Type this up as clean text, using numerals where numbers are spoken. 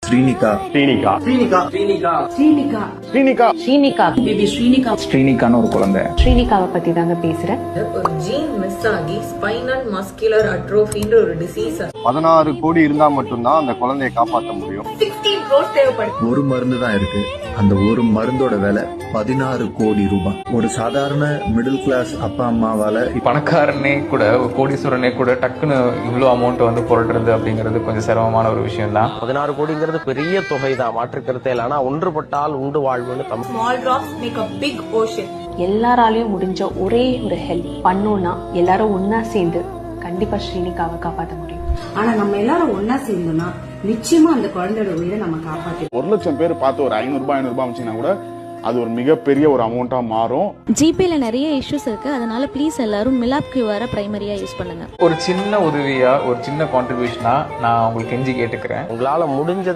Srinika Srinika Srinika Srinika Srinika Srinika Srinika baby Srinika ஸ்ரீனிகான்னு ஒரு குழந்தை. ஸ்ரீனிகாவை பத்தி தாங்க பேசுறேன். ஒரு ஜீன் மிஸ் ஆகி ஸ்பைனல் மஸ்குலர் அட்ரோஃபின்ற ஒரு டிசீஸ். 16 கோடி இருந்தா மட்டும்தான் அந்த குழந்தையை காப்பாற்ற முடியும். 16 crores தேவைப்படுது. ஒரு மருந்து தான் இருக்கு. அந்த ஒரு மருந்தோட விலை 16 கோடி ரூபாய். ஒரு சாதாரண மிடில் கிளாஸ் அப்பா அம்மாவால பணக்காரனே கூட, கோடீஸ்வரனே கூட டக்குன்னு இவ்வளவு அமௌண்ட் வந்து புரட்டுறது அப்படிங்கிறது கொஞ்சம் சிரமமான ஒரு விஷயம் தான். 16 கோடிங்கிறது பெரிய தொகை தான், மாற்றுக்கருத்தே இல்லை. ஆனா ஒன்றுபட்டால் உண்டு வாழ்வுன்னு Small drops make a big ocean. எல்லாராலையும் முடிஞ்ச ஒரே ஒரு ஹெல்ப் பண்ணோம்னா எல்லாரும் ஒன்னா சேர்ந்து கண்டிப்பா ஸ்ரீனிகாவை காப்பாற்ற முடியும். ஆனா நம்ம எல்லாரும் ஒன்னா சேர்ந்தோம்னா நிச்சயமா அந்த குழந்தையோட உயிரை நம்ம காப்பாற்றலாம். 1 லட்சம் பேர் பார்த்து ஒரு 500 ரூபாய் வச்சீங்கன்னா கூட அது ஒரு மிகப்பெரிய ஒரு அமௌண்டா மாறும். ஜிபேல நிறைய இஷ்யூஸ் இருக்கு, அதனால ப்ளீஸ் எல்லாரும் மிலாப் கியூஆரை பிரைமரியா யூஸ் பண்ணுங்க. ஒரு சின்ன உதவியா, ஒரு சின்ன கான்ட்ரிபியூஷனா நான் உங்களுக்கு கெஞ்சி கேட்டுக்கிறேன். உங்களால முடிஞ்ச